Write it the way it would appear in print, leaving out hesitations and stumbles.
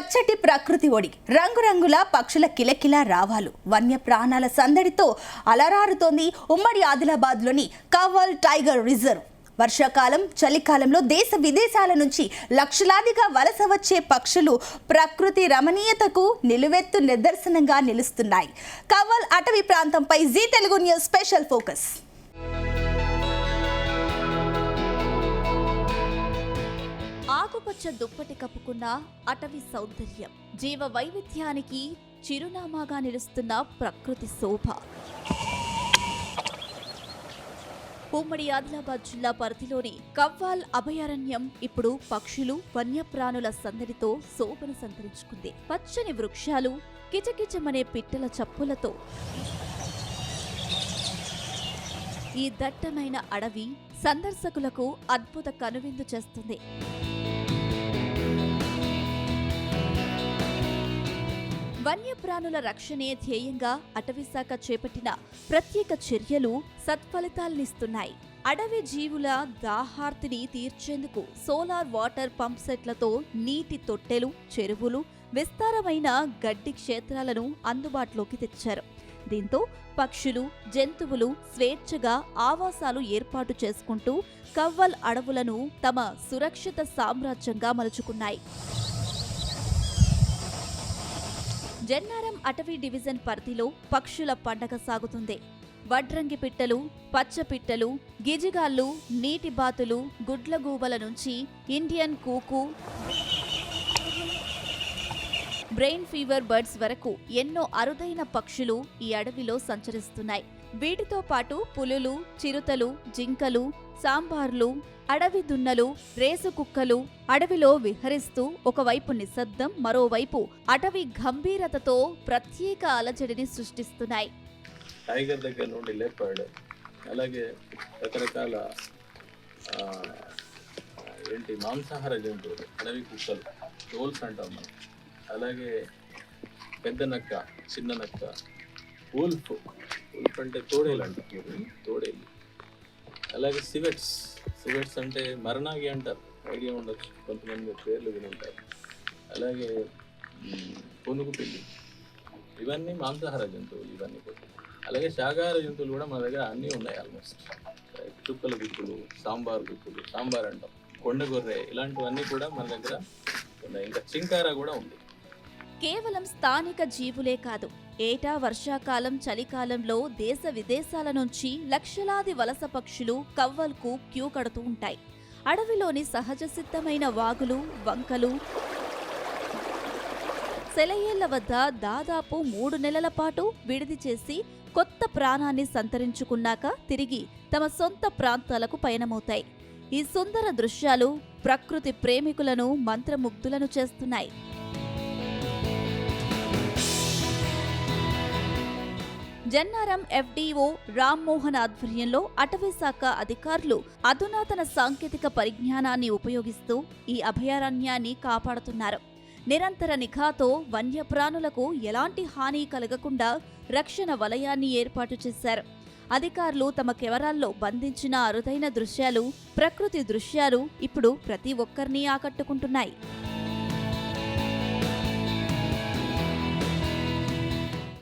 పచ్చటి ప్రకృతి ఒడి, రంగురంగుల పక్షుల కిలకిల రావాలు, వన్య ప్రాణాల సందడితో అలరారుతోంది ఉమ్మడి ఆదిలాబాద్లోని కవ్వాల్ టైగర్ రిజర్వ్. వర్షాకాలం, చలికాలంలో దేశ విదేశాల నుంచి లక్షలాదిగా వలస వచ్చే పక్షులు ప్రకృతి రమణీయతకు నిలువెత్తు నిదర్శనంగా నిలుస్తున్నాయి. కవ్వాల్ అటవీ ప్రాంతంపై Zee Telugu news special focus. ఆకుపచ్చ దుప్పటి కప్పుకున్న అటవీ సౌందర్యం, జీవ వైవిధ్యానికి చిరునామాగా నిలుస్తున్న ప్రకృతి శోభ. ఉమ్మడి ఆదిలాబాద్ జిల్లా పరిధిలోని కవ్వాల్ అభయారణ్యం ఇప్పుడు పక్షులు, వన్యప్రాణుల సందడితో శోభను సంతరించుకుంది. పచ్చని వృక్షాలు, కిచకిచమనే పిట్టల చప్పులతో ఈ దట్టమైన అడవి సందర్శకులకు అద్భుత కనువిందు చేస్తుంది. వన్యప్రాణుల రక్షణే ధ్యేయంగా అటవీశాఖ చేపట్టిన ప్రత్యేక చర్యలు సత్ఫలితాలనిస్తున్నాయి. అడవి జీవుల దాహార్తిని తీర్చేందుకు సోలార్ వాటర్ పంప్ సెట్లతో నీటి తొట్టెలు, చెరువులు, విస్తారమైన గడ్డి క్షేత్రాలను అందుబాటులోకి తెచ్చారు. దీంతో పక్షులు, జంతువులు స్వేచ్ఛగా ఆవాసాలు ఏర్పాటు చేసుకుంటూ కవ్వాల్ అడవులను తమ సురక్షిత సామ్రాజ్యంగా మలుచుకున్నాయి. జన్నారం అటవీ డివిజన్ పరిధిలో పక్షుల పండగ సాగుతుంది. వడ్రంగి పిట్టలు, పచ్చ పిట్టలు, గిజిగాళ్ళు, నీటి బాతులు, గుడ్లగూబల నుంచి ఇండియన్ కూకు, బ్రెయిన్ ఫీవర్ బర్డ్స్ వరకు ఎన్నో అరుదైన పక్షులు ఈ అడవిలో సంచరిస్తున్నాయి. వీటితో పాటు పులులు, చిరుతలు, జింకలు, సాంబార్లు, అడవి దున్నలు, రేసు కుక్కలు అడవిలో విహరిస్తూ ఒకవైపు నిశ్శబ్దం, మరోవైపు అటవీ గంభీరతతో ప్రత్యేక అలజడిని సృష్టిస్తున్నాయి. టైగర్ దగ్గర నుండి లేపర్డ్, అలాగే రకరకాల మాంసాహార జంతువులు, అడవి కుక్కలు, టోల్స్ అంటాం మనం, అలాగే పెద్ద నక్క, చిన్న నక్క, వుల్ఫ్ అంటే తోడేలు అంటారు, తోడేలు, అలాగే సివెట్స్ అంటే మరణాగి అంటారు, ఐడియా ఉండొచ్చు, కొంతమంది పేర్లు విని ఉంటారు. అలాగే పునుగు పిల్లి, ఇవన్నీ మాంసాహార జంతువులు ఇవన్నీ కూడా. అలాగే శాకాహార జంతువులు కూడా మన దగ్గర అన్నీ ఉన్నాయి. ఆల్మోస్ట్ చుక్కల గుక్కులు, సాంబార్ అంటాం, కొండగొర్రె, ఇలాంటివన్నీ కూడా మన దగ్గర ఉన్నాయి. ఇంకా చింకార కూడా ఉంది. కేవలం స్థానిక జీవులే కాదు, ఏటా వర్షాకాలం, చలికాలంలో దేశ విదేశాల నుంచి లక్షలాది వలస పక్షులు కవ్వాల్కు క్యూ కడుతూ ఉంటాయి. అడవిలోని సహజ సిద్ధమైన వాగులు, వంకలు, సెలయేళ్ల వద్ద దాదాపు 3 నెలల పాటు విడిది చేసి కొత్త ప్రాణాన్ని సంతరించుకున్నాక తిరిగి తమ సొంత ప్రాంతాలకు పయనమవుతాయి. ఈ సుందర దృశ్యాలు ప్రకృతి ప్రేమికులను మంత్రముగ్ధులను చేస్తున్నాయి. జన్నారం ఎఫ్డీఓ రామ్మోహన్ ఆధ్వర్యంలో అటవీశాఖ అధికారులు అధునాతన సాంకేతిక పరిజ్ఞానాన్ని ఉపయోగిస్తూ ఈ అభయారణ్యాన్ని కాపాడుతున్నారు. నిరంతర నిఘాతో వన్యప్రాణులకు ఎలాంటి హాని కలగకుండా రక్షణ వలయాన్ని ఏర్పాటు చేశారు. అధికారులు తమ కెమెరాల్లో బంధించిన అరుదైన దృశ్యాలు, ప్రకృతి దృశ్యాలు ఇప్పుడు ప్రతి ఒక్కరిని ఆకట్టుకుంటున్నాయి.